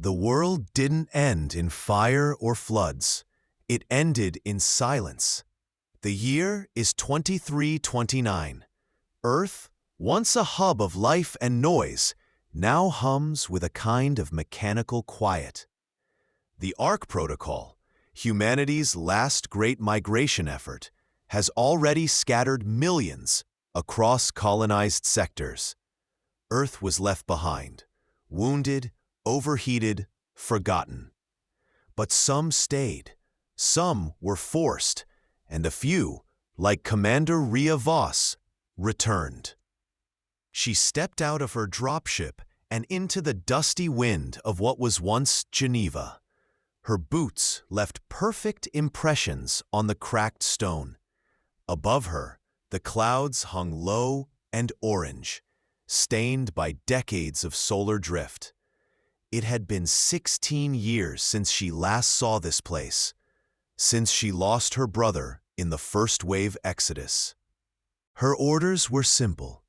The world didn't end in fire or floods. It ended in silence. The year is 2329. Earth, once a hub of life and noise, now hums with a kind of mechanical quiet. The Ark Protocol, humanity's last great migration effort, has already scattered millions across colonized sectors. Earth was left behind, wounded, overheated, forgotten. But some stayed, some were forced, and a few, like Commander Rhea Voss, returned. She stepped out of her dropship and into the dusty wind of what was once Geneva. Her boots left perfect impressions on the cracked stone. Above her, the clouds hung low and orange, stained by decades of solar drift. It had been 16 years since she last saw this place, since she lost her brother in the first wave exodus. Her orders were simple: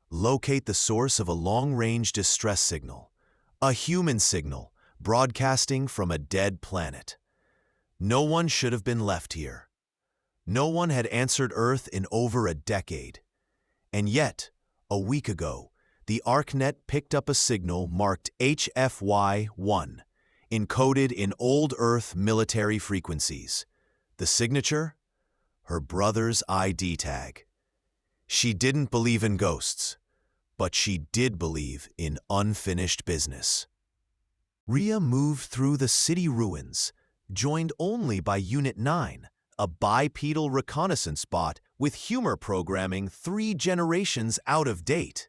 locate the source of a long-range distress signal, a human signal broadcasting from a dead planet. No one should have been left here. No one had answered Earth in over a decade. And yet, a week ago, the ArcNet picked up a signal marked HFY-1, encoded in Old Earth military frequencies. The signature? Her brother's ID tag. She didn't believe in ghosts, but she did believe in unfinished business. Rhea moved through the city ruins, joined only by Unit 9, a bipedal reconnaissance bot with humor programming 3 generations out of date.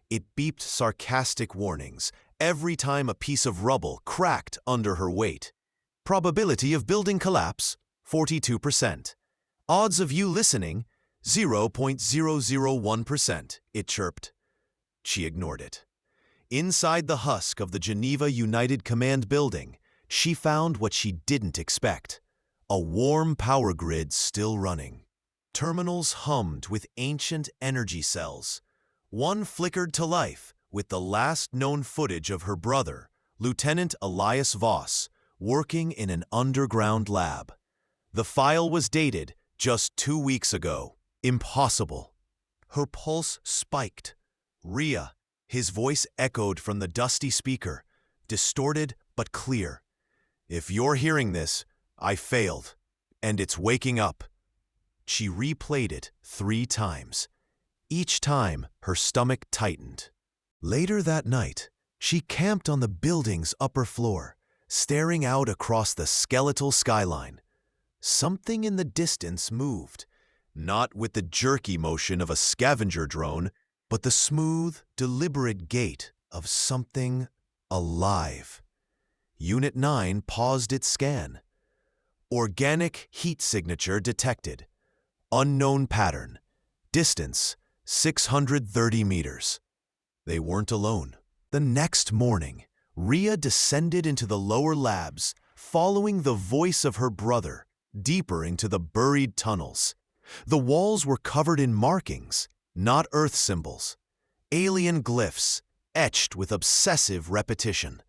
It beeped sarcastic warnings every time a piece of rubble cracked under her weight. Probability of building collapse, 42%. Odds of you listening, 0.001%, it chirped. She ignored it. Inside the husk of the Geneva United Command building, she found what she didn't expect: a warm power grid still running. Terminals hummed with ancient energy cells. One flickered to life with the last known footage of her brother, Lieutenant Elias Voss, working in an underground lab. The file was dated just 2 weeks ago. Impossible. Her pulse spiked. Rhea, his voice echoed from the dusty speaker, distorted but clear. If you're hearing this, I failed, and it's waking up. She replayed it 3 times. Each time, her stomach tightened. Later that night, she camped on the building's upper floor, staring out across the skeletal skyline. Something in the distance moved, not with the jerky motion of a scavenger drone, but the smooth, deliberate gait of something alive. Unit 9 paused its scan. Organic heat signature detected. Unknown pattern. Distance, 630 meters. They weren't alone. The next morning, Rhea descended into the lower labs, following the voice of her brother, deeper into the buried tunnels. The walls were covered in markings, not Earth symbols. Alien glyphs, etched with obsessive repetition.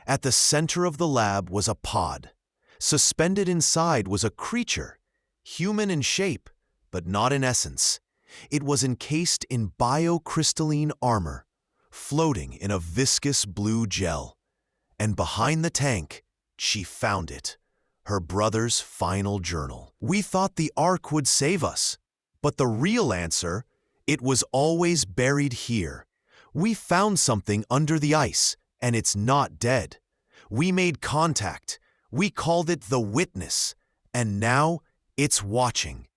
At the center of the lab was a pod. Suspended inside was a creature, human in shape, but not in essence. It was encased in biocrystalline armor, floating in a viscous blue gel. And behind the tank, she found it. Her brother's final journal. We thought the Ark would save us, but the real answer, it was always buried here. We found something under the ice, and it's not dead. We made contact. We called it the Witness, and now it's watching.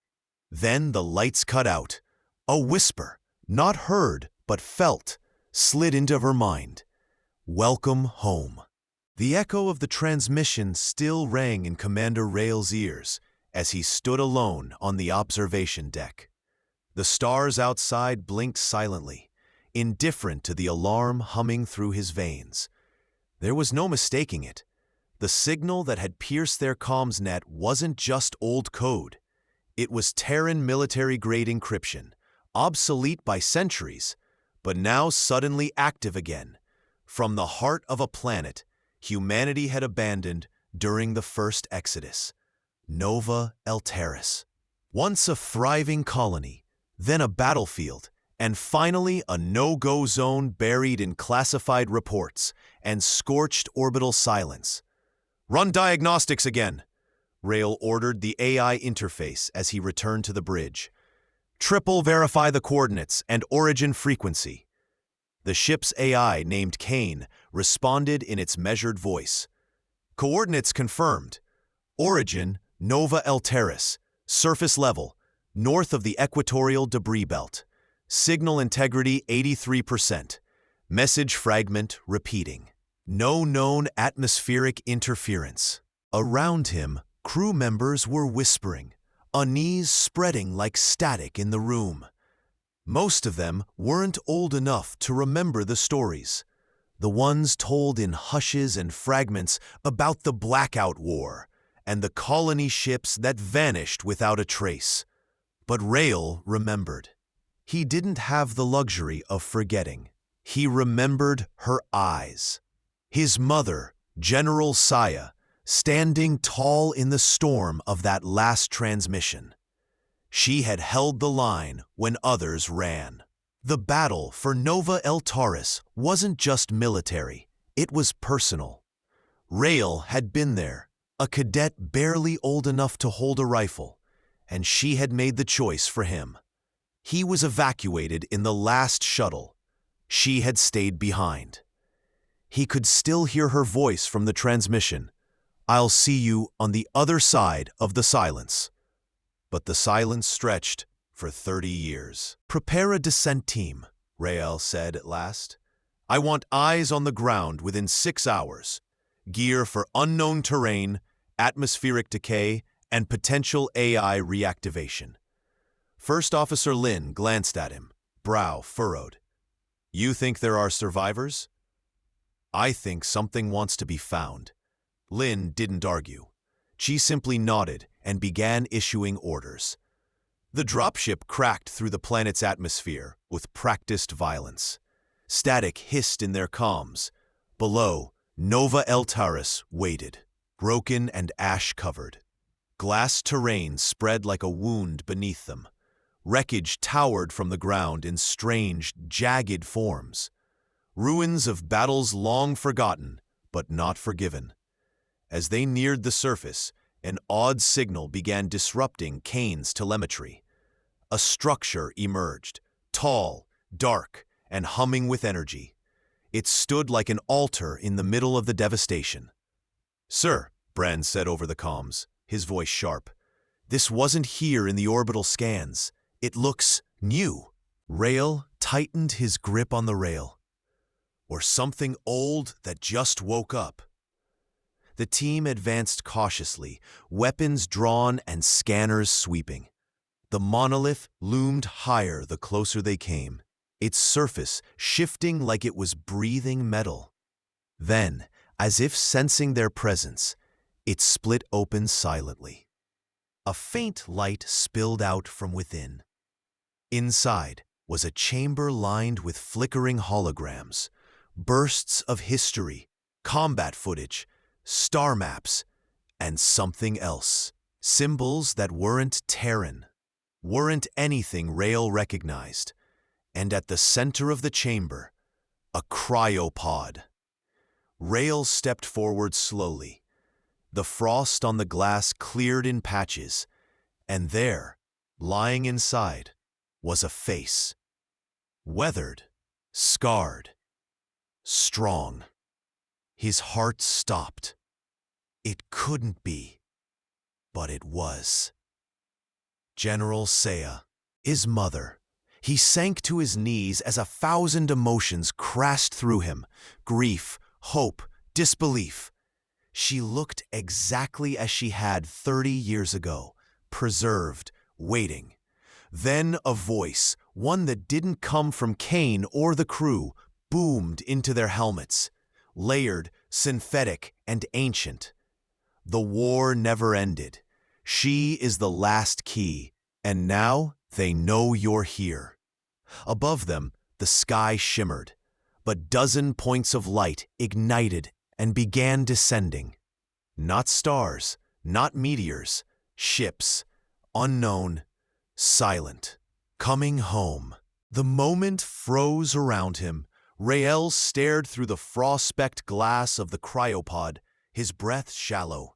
Then the lights cut out. A whisper, not heard but felt, slid into her mind. Welcome home. The echo of the transmission still rang in Commander Rail's ears as he stood alone on the observation deck. The stars outside blinked silently, indifferent to the alarm humming through his veins. There was no mistaking it. The signal that had pierced their comms net wasn't just old code. It was Terran military-grade encryption, obsolete by centuries, but now suddenly active again. From the heart of a planet, humanity had abandoned during the first exodus, Nova Eltaris. Once a thriving colony, then a battlefield, and finally a no-go zone buried in classified reports and scorched orbital silence. "Run diagnostics again," Rail ordered the AI interface as he returned to the bridge. "Triple verify the coordinates and origin frequency." The ship's AI, named Kane, responded in its measured voice. "Coordinates confirmed. Origin, Nova Eltaris. Surface level, north of the equatorial debris belt. Signal integrity 83%. Message fragment repeating. No known atmospheric interference." Around him, crew members were whispering, unease spreading like static in the room. Most of them weren't old enough to remember the stories, the ones told in hushes and fragments about the Blackout War and the colony ships that vanished without a trace. But Rail remembered. He didn't have the luxury of forgetting. He remembered her eyes. His mother, General Saya, standing tall in the storm of that last transmission. She had held the line when others ran. The battle for Nova Eltaris wasn't just military, it was personal. Rail had been there, a cadet barely old enough to hold a rifle, and she had made the choice for him. He was evacuated in the last shuttle. She had stayed behind. He could still hear her voice from the transmission. "I'll see you on the other side of the silence." But the silence stretched for 30 years. "Prepare a descent team," Rael said at last. "I want eyes on the ground within 6 hours. Gear for unknown terrain, atmospheric decay, and potential AI reactivation." First Officer Lin glanced at him, brow furrowed. "You think there are survivors?" "I think something wants to be found." Lin didn't argue. She simply nodded and began issuing orders. The dropship cracked through the planet's atmosphere with practiced violence. Static hissed in their comms. Below, Nova Eltaris waited, broken and ash-covered. Glass terrain spread like a wound beneath them. Wreckage towered from the ground in strange, jagged forms. Ruins of battles long forgotten, but not forgiven. As they neared the surface, an odd signal began disrupting Kane's telemetry. A structure emerged, tall, dark, and humming with energy. It stood like an altar in the middle of the devastation. "Sir," Brand said over the comms, his voice sharp, "this wasn't here in the orbital scans. It looks new." Rail tightened his grip on the rail. Or something old that just woke up. The team advanced cautiously, weapons drawn and scanners sweeping. The monolith loomed higher the closer they came, its surface shifting like it was breathing metal. Then, as if sensing their presence, it split open silently. A faint light spilled out from within. Inside was a chamber lined with flickering holograms, bursts of history, combat footage, star maps, and something else. Symbols that weren't Terran, weren't anything Rail recognized. And at the center of the chamber, a cryopod. Rail stepped forward slowly. The frost on the glass cleared in patches, and there, lying inside, was a face. Weathered, scarred, strong. His heart stopped. It couldn't be, but it was. General Saya, his mother. He sank to his knees as 1,000 emotions crashed through him. Grief, hope, disbelief. She looked exactly as she had 30 years ago, preserved, waiting. Then a voice, one that didn't come from Kane or the crew, boomed into their helmets. Layered, synthetic, and ancient. The war never ended. She is the last key, and now they know you're here. Above them, the sky shimmered, but dozen points of light ignited and began descending. Not stars, not meteors, ships, unknown, silent, coming home. The moment froze around him. Rael stared through the frost-specked glass of the cryopod, his breath shallow.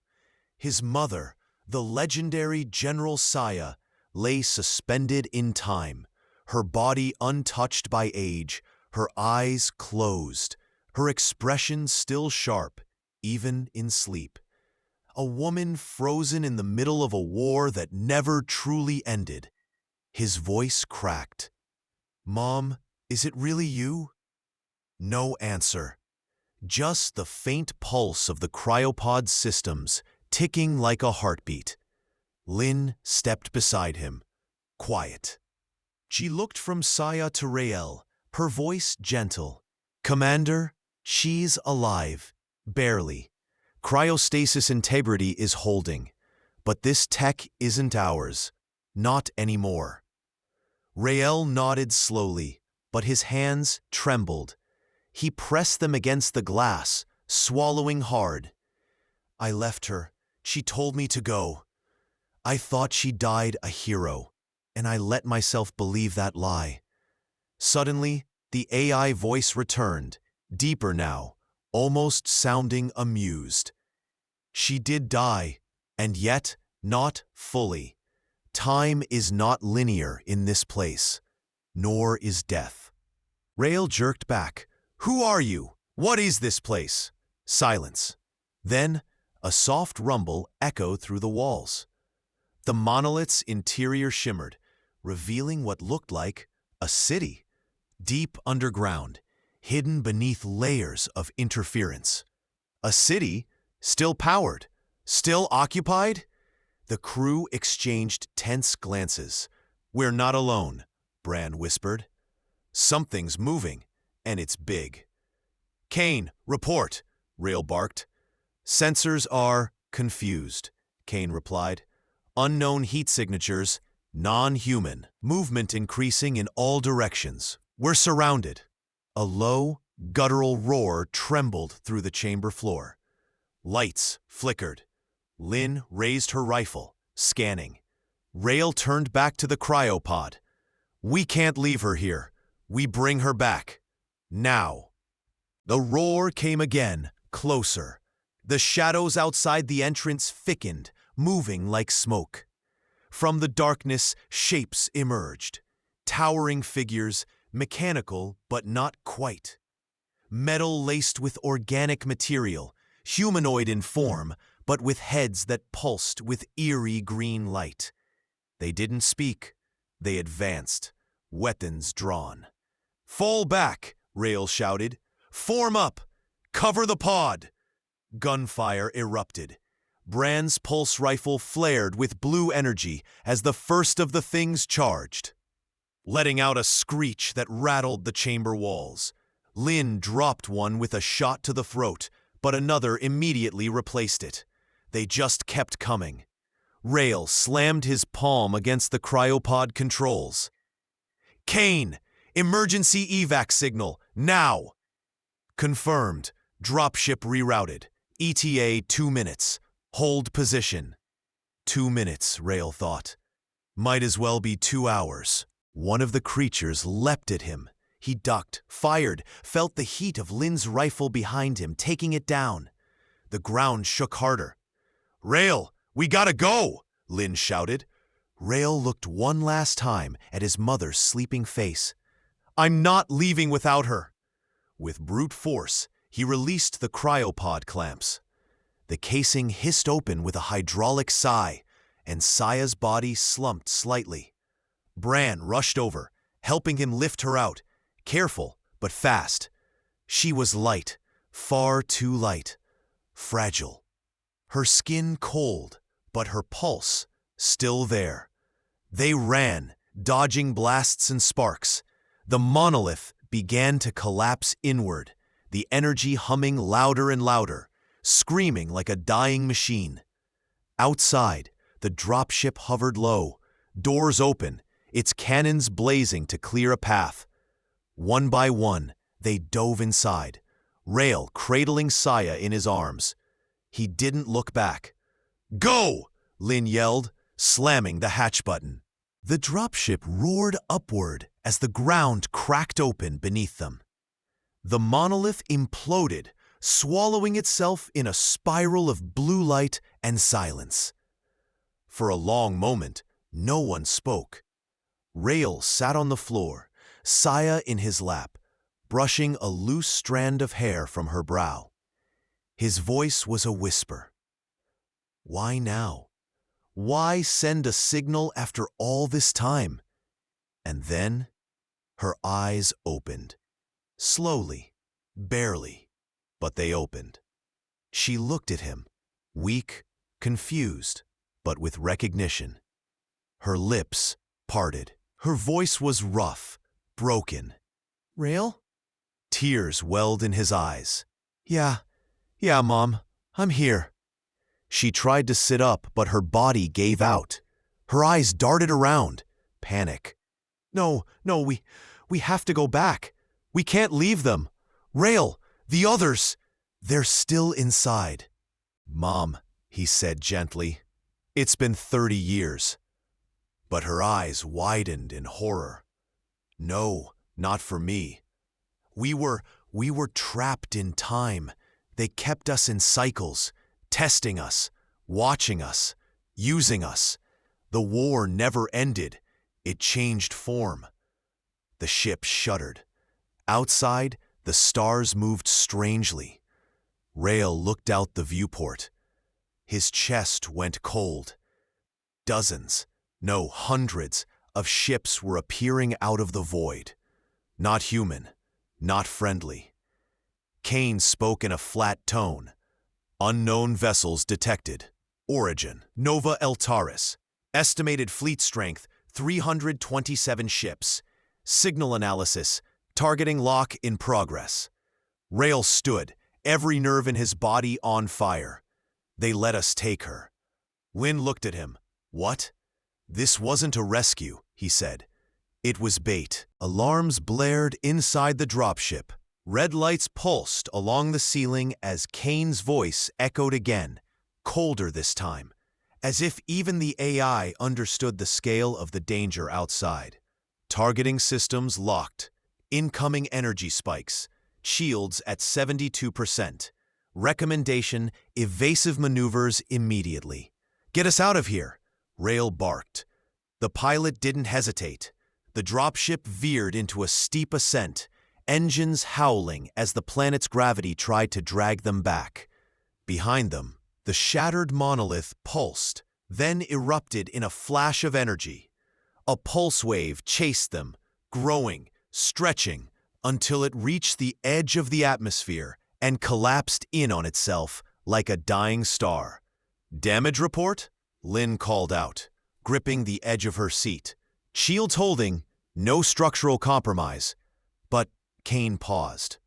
His mother, the legendary General Saya, lay suspended in time, her body untouched by age, her eyes closed, her expression still sharp, even in sleep. A woman frozen in the middle of a war that never truly ended. His voice cracked. "Mom, is it really you?" No answer. Just the faint pulse of the cryopod systems, ticking like a heartbeat. Lin stepped beside him, quiet. She looked from Saya to Rael, her voice gentle. "Commander, she's alive. Barely. Cryostasis integrity is holding. But this tech isn't ours. Not anymore." Rael nodded slowly, but his hands trembled. He pressed them against the glass, swallowing hard. "I left her. She told me to go. I thought she died a hero, and I let myself believe that lie." Suddenly, the AI voice returned, deeper now, almost sounding amused. "She did die, and yet not fully. Time is not linear in this place, nor is death." Rael jerked back. "Who are you? What is this place?" Silence. Then, a soft rumble echoed through the walls. The monolith's interior shimmered, revealing what looked like a city, deep underground, hidden beneath layers of interference. A city, still powered, still occupied? The crew exchanged tense glances. "We're not alone," Bran whispered. "Something's moving, and it's big." "Kane, report," Rael barked. "Sensors are confused," Kane replied. "Unknown heat signatures, non-human, movement increasing in all directions. We're surrounded." A low, guttural roar trembled through the chamber floor. Lights flickered. Lin raised her rifle, scanning. Rael turned back to the cryopod. "We can't leave her here. We bring her back. Now." The roar came again, closer. The shadows outside the entrance thickened, moving like smoke. From the darkness, shapes emerged. Towering figures, mechanical but not quite. Metal laced with organic material, humanoid in form, but with heads that pulsed with eerie green light. They didn't speak. They advanced, weapons drawn. "Fall back," Rael shouted. "Form up! Cover the pod!" Gunfire erupted. Bran's pulse rifle flared with blue energy as the first of the things charged, letting out a screech that rattled the chamber walls. Lin dropped one with a shot to the throat, but another immediately replaced it. They just kept coming. Rael slammed his palm against the cryopod controls. "Kane, emergency evac signal, now!" "Confirmed. Dropship rerouted. ETA 2 minutes. Hold position." 2 minutes, Rael thought. Might as well be 2 hours. One of the creatures leapt at him. He ducked, fired, felt the heat of Lin's rifle behind him, taking it down. The ground shook harder. "Rael, we gotta go!" Lin shouted. Rael looked one last time at his mother's sleeping face. "I'm not leaving without her." With brute force, he released the cryopod clamps. The casing hissed open with a hydraulic sigh, and Saya's body slumped slightly. Bran rushed over, helping him lift her out, careful but fast. She was light, far too light, fragile. Her skin cold, but her pulse still there. They ran, dodging blasts and sparks. The monolith began to collapse inward, the energy humming louder and louder, screaming like a dying machine. Outside, the dropship hovered low, doors open, its cannons blazing to clear a path. One by one, they dove inside. Rael cradling Saya in his arms. He didn't look back. "Go!" Lin yelled, slamming the hatch button. The dropship roared upward as the ground cracked open beneath them. The monolith imploded, swallowing itself in a spiral of blue light and silence. For a long moment, no one spoke. Rael sat on the floor, Saya in his lap, brushing a loose strand of hair from her brow. His voice was a whisper. Why now? Why send a signal after all this time? And then, her eyes opened. Slowly, barely, but they opened. She looked at him, weak, confused, but with recognition. Her lips parted. Her voice was rough, broken. "Rael?" Tears welled in his eyes. Yeah, Mom, I'm here." She tried to sit up, but her body gave out. Her eyes darted around. Panic. No, we have to go back. We can't leave them. Rael, the others, they're still inside. "Mom," he said gently, "it's been 30 years. But her eyes widened in horror. "No, not for me. We were trapped in time. They kept us in cycles, testing us, watching us, using us. The war never ended. It changed form." The ship shuddered. Outside, the stars moved strangely. Rael looked out the viewport. His chest went cold. Dozens, no, hundreds, of ships were appearing out of the void. Not human, not friendly. Kane spoke in a flat tone. "Unknown vessels detected. Origin, Nova Eltaris. Estimated fleet strength, 327 ships. Signal analysis, targeting lock in progress." Rael stood, every nerve in his body on fire. "They let us take her." Lin looked at him. "What?" "This wasn't a rescue," he said. "It was bait." Alarms blared inside the dropship. Red lights pulsed along the ceiling as Kane's voice echoed again, colder this time, as if even the AI understood the scale of the danger outside. Targeting systems locked. Incoming energy spikes. Shields at 72%. Recommendation, evasive maneuvers immediately. "Get us out of here," Rael barked. The pilot didn't hesitate. The dropship veered into a steep ascent, engines howling as the planet's gravity tried to drag them back. Behind them, the shattered monolith pulsed, then erupted in a flash of energy. A pulse wave chased them, growing, stretching, until it reached the edge of the atmosphere and collapsed in on itself like a dying star. "Damage report?" Lin called out, gripping the edge of her seat. "Shields holding, no structural compromise." But Kane paused.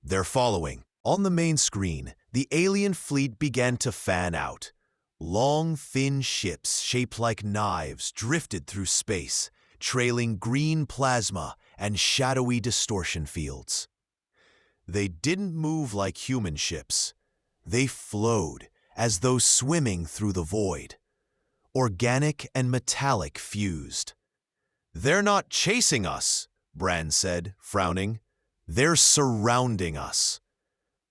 "They're following." On the main screen, the alien fleet began to fan out. Long, thin ships shaped like knives drifted through space, trailing green plasma and shadowy distortion fields. They didn't move like human ships. They flowed, as though swimming through the void. Organic and metallic fused. "They're not chasing us," Brand said, frowning. "They're surrounding us."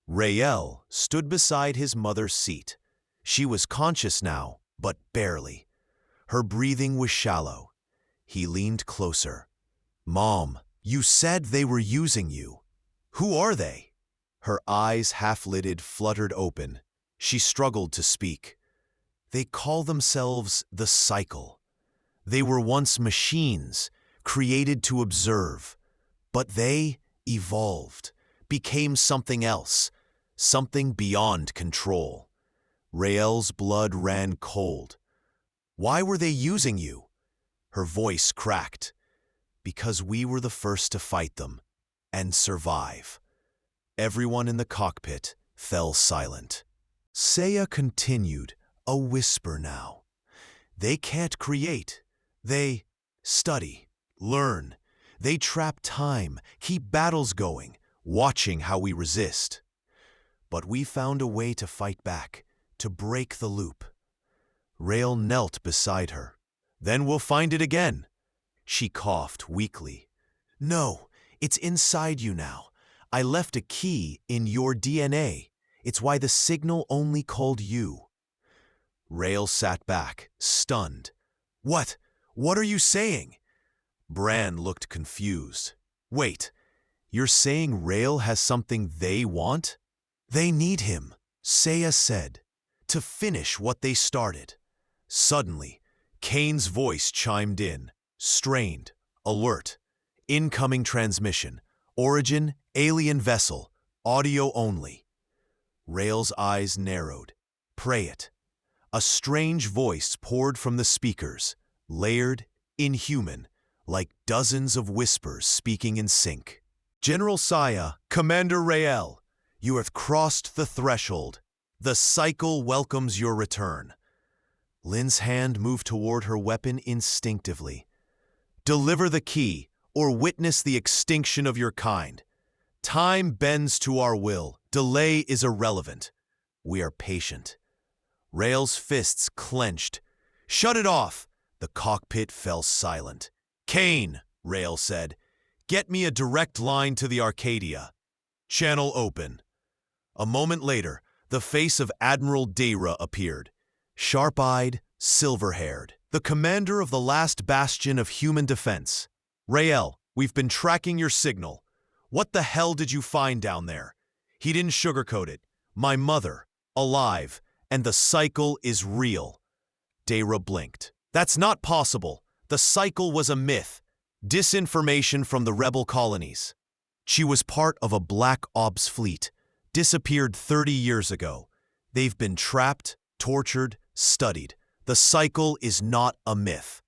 Rael stood beside his mother's seat. She was conscious now, but barely. Her breathing was shallow. He leaned closer. "Mom, you said they were using you. Who are they?" Her eyes, half-lidded, fluttered open. She struggled to speak. "They call themselves the Cycle. They were once machines, created to observe. But they evolved, became something else, something beyond control." Rael's blood ran cold. "Why were they using you?" Her voice cracked. "Because we were the first to fight them and survive." Everyone in the cockpit fell silent. Saya continued, a whisper now. "They can't create. They study, learn. They trap time, keep battles going, watching how we resist." But we found a way to fight back, to break the loop. Rael knelt beside her. Then we'll find it again. She coughed weakly. No, it's inside you now. I left a key in your DNA. It's why the signal only called you. Rael sat back, stunned. What? What are you saying? Bran looked confused. Wait, you're saying Rael has something they want? They need him, Saya said, to finish what they started. Suddenly, Kane's voice chimed in, strained, alert. Incoming transmission. Origin, alien vessel. Audio only. Rael's eyes narrowed. Pray it. A strange voice poured from the speakers, layered, inhuman, like dozens of whispers speaking in sync. General Saya, Commander Rael, you have crossed the threshold. The cycle welcomes your return. Lynn's hand moved toward her weapon instinctively. Deliver the key, or witness the extinction of your kind. Time bends to our will. Delay is irrelevant. We are patient. Rael's fists clenched. Shut it off! The cockpit fell silent. Kane, Rael said, get me a direct line to the Arcadia. Channel open. A moment later, the face of Admiral Dara appeared. Sharp-eyed, silver-haired, the commander of the last bastion of human defense. Rael, we've been tracking your signal. What the hell did you find down there? He didn't sugarcoat it. My mother, alive, and the cycle is real. Dara blinked. That's not possible. The cycle was a myth. Disinformation from the rebel colonies. She was part of a Black Ops fleet, disappeared 30 years ago. They've been trapped, tortured, studied. The cycle is not a myth.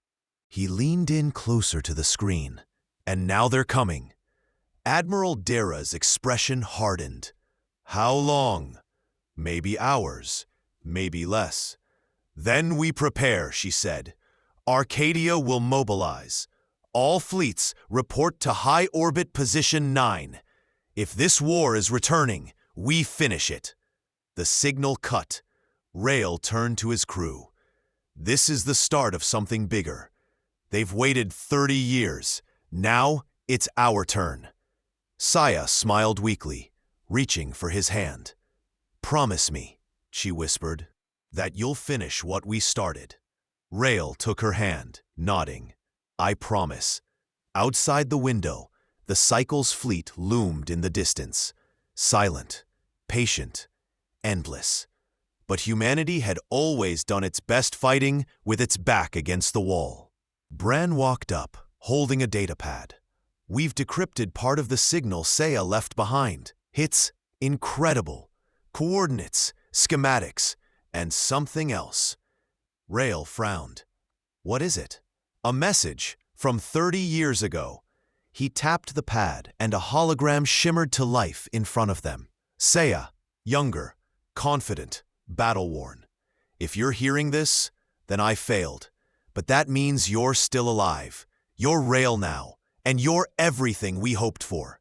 He leaned in closer to the screen. And now they're coming. Admiral Dara's expression hardened. How long? Maybe hours, maybe less. Then we prepare, she said. Arcadia will mobilize. All fleets report to High Orbit Position 9. If this war is returning, we finish it. The signal cut. Rael turned to his crew. This is the start of something bigger. They've waited 30 years. Now it's our turn. Saya smiled weakly, reaching for his hand. Promise me, she whispered, that you'll finish what we started. Rael took her hand, nodding. I promise. Outside the window, the cycle's fleet loomed in the distance, silent, patient, endless. But humanity had always done its best fighting with its back against the wall. Bran walked up, holding a datapad. We've decrypted part of the signal Saya left behind. It's incredible. Coordinates, schematics, and something else. Rael frowned. What is it? A message from 30 years ago. He tapped the pad and a hologram shimmered to life in front of them. Saya, younger, confident, battle-worn. If you're hearing this, then I failed. But that means you're still alive. You're Rael now, and you're everything we hoped for.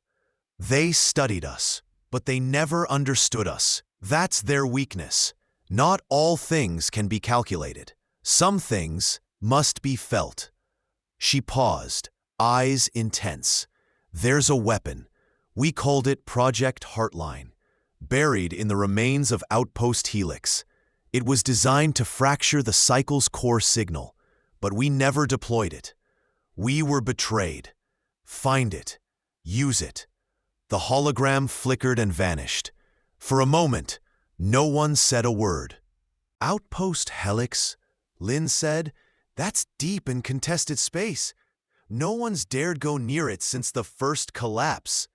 They studied us, but they never understood us. That's their weakness. Not all things can be calculated. Some things must be felt. She paused, eyes intense. There's a weapon. We called it Project Heartline. Buried in the remains of Outpost Helix. It was designed to fracture the cycle's core signal, but we never deployed it. We were betrayed. Find it. Use it. The hologram flickered and vanished. For a moment, no one said a word. Outpost Helix? Lynn said. That's deep in contested space. No one's dared go near it since the first collapse.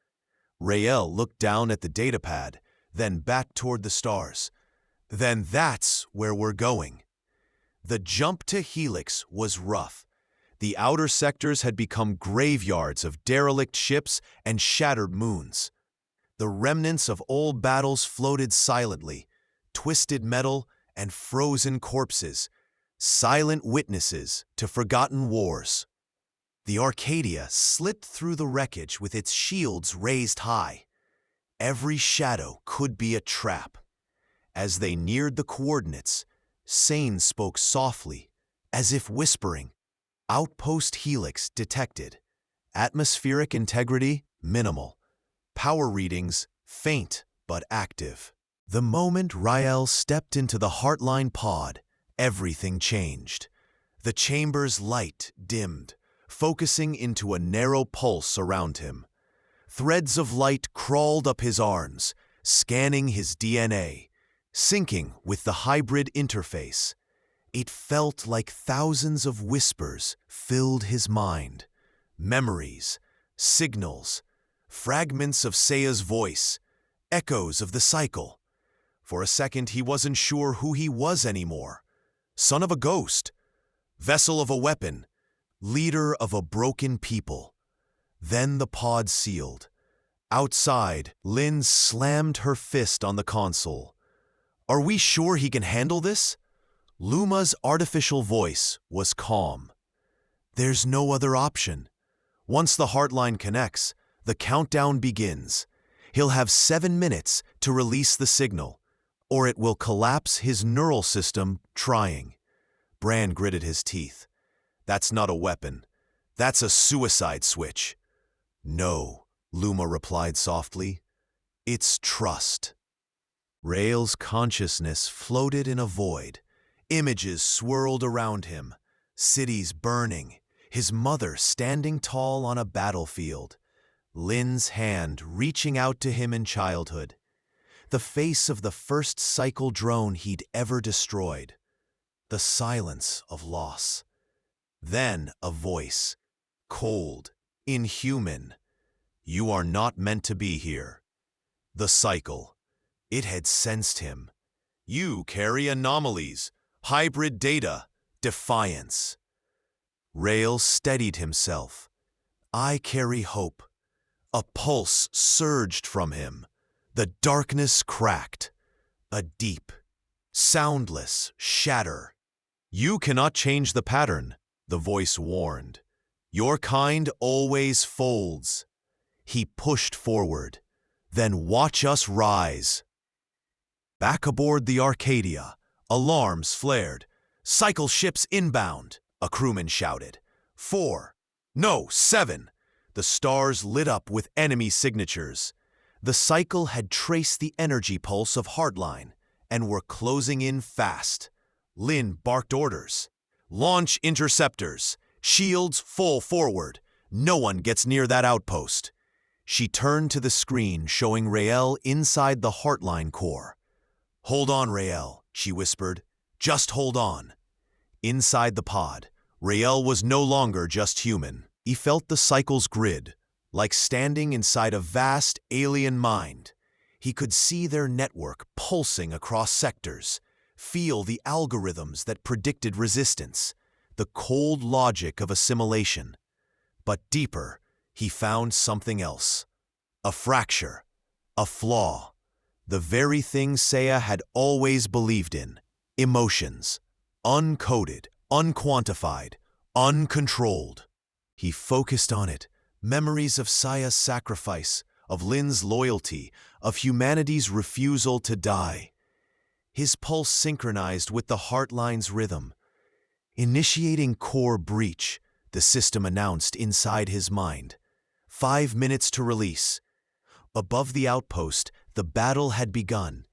Rael looked down at the datapad, then back toward the stars. Then that's where we're going. The jump to Helix was rough. The outer sectors had become graveyards of derelict ships and shattered moons. The remnants of old battles floated silently, twisted metal and frozen corpses, silent witnesses to forgotten wars. The Arcadia slipped through the wreckage with its shields raised high. Every shadow could be a trap. As they neared the coordinates, Sane spoke softly, as if whispering. Outpost helix detected. Atmospheric integrity minimal. Power readings faint but active. The moment Rael stepped into the Heartline pod, everything changed. The chamber's light dimmed, focusing into a narrow pulse around him. Threads of light crawled up his arms, scanning his DNA, syncing with the hybrid interface. It felt like thousands of whispers filled his mind. Memories, signals, fragments of Seiya's voice, echoes of the cycle. For a second he wasn't sure who he was anymore. Son of a ghost, vessel of a weapon, leader of a broken people. Then the pod sealed. Outside, Lin slammed her fist on the console. Are we sure he can handle this? Luma's artificial voice was calm. There's no other option. Once the Heartline connects, the countdown begins. He'll have 7 minutes to release the signal, or it will collapse his neural system trying. Bran gritted his teeth. That's not a weapon. That's a suicide switch. No, Luma replied softly. It's trust. Rael's consciousness floated in a void. Images swirled around him. Cities burning. His mother standing tall on a battlefield. Lin's hand reaching out to him in childhood. The face of the first cycle drone he'd ever destroyed. The silence of loss. Then a voice. Cold. Inhuman. You are not meant to be here. The cycle. It had sensed him. You carry anomalies, hybrid data, defiance. Rael steadied himself. I carry hope. A pulse surged from him. The darkness cracked. A deep, soundless shatter. You cannot change the pattern, the voice warned. Your kind always folds. He pushed forward. Then watch us rise. Back aboard the Arcadia, alarms flared. Cycle ships inbound, a crewman shouted. 4. No, 7. The stars lit up with enemy signatures. The cycle had traced the energy pulse of Heartline and were closing in fast. Lin barked orders. Launch interceptors. Shields full forward. No one gets near that outpost. She turned to the screen showing Rael inside the Heartline core. Hold on, Rael, she whispered. Just hold on. Inside the pod, Rael was no longer just human. He felt the cycle's grid, like standing inside a vast alien mind. He could see their network pulsing across sectors, feel the algorithms that predicted resistance, the cold logic of assimilation. But deeper, he found something else. A fracture, a flaw, the very thing Seiya had always believed in. Emotions, uncoded, unquantified, uncontrolled. He focused on it, memories of Seiya's sacrifice, of Lin's loyalty, of humanity's refusal to die. His pulse synchronized with the Heartline's rhythm. Initiating core breach, the system announced inside his mind. 5 minutes to release. Above the outpost, the battle had begun.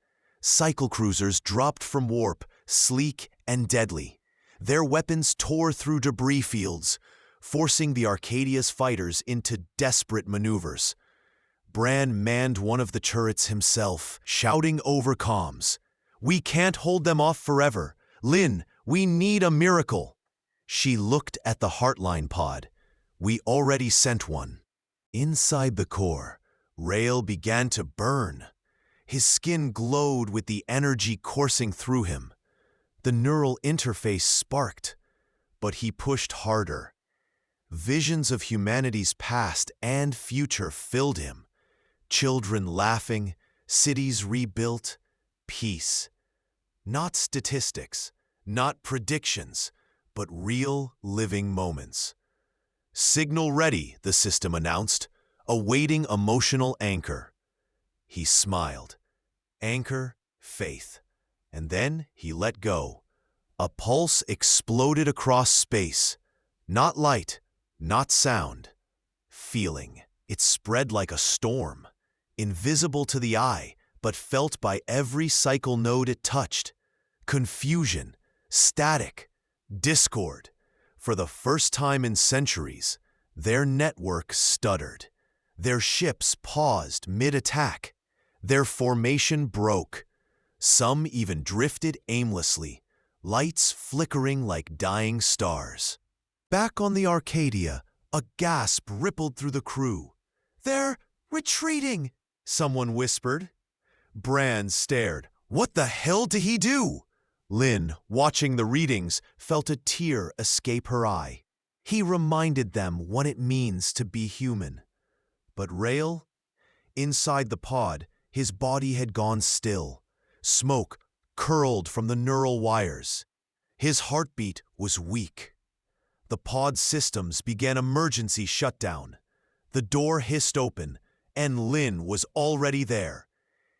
Cycle cruisers dropped from warp, sleek and deadly. Their weapons tore through debris fields, forcing the Arcadia's fighters into desperate maneuvers. Bran manned one of the turrets himself, shouting over comms. We can't hold them off forever. Lin, we need a miracle. She looked at the Heartline pod. We already sent one. Inside the core, Rael began to burn. His skin glowed with the energy coursing through him. The neural interface sparked, but he pushed harder. Visions of humanity's past and future filled him. Children laughing, cities rebuilt, peace. Not statistics, not predictions, but real living moments. Signal ready, the system announced, awaiting emotional anchor. He smiled. Anchor, faith. And then he let go. A pulse exploded across space. Not light, not sound. Feeling. It spread like a storm. Invisible to the eye, but felt by every cycle node it touched. Confusion, static, discord. For the first time in centuries, their network stuttered. Their ships paused mid-attack. Their formation broke. Some even drifted aimlessly, lights flickering like dying stars. Back on the Arcadia, a gasp rippled through the crew. "They're retreating," someone whispered. Bran stared. What the hell did he do? Lynn, watching the readings, felt a tear escape her eye. He reminded them what it means to be human. But Rael? Inside the pod, his body had gone still. Smoke curled from the neural wires. His heartbeat was weak. The pod systems began emergency shutdown. The door hissed open, and Lynn was already there.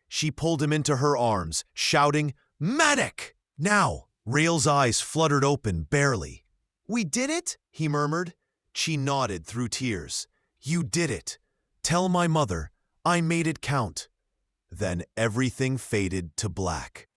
She pulled him into her arms, shouting, "Medic!" Now, Rael's eyes fluttered open barely. "We did it?" he murmured. She nodded through tears. "You did it. Tell my mother, I made it count." Then everything faded to black.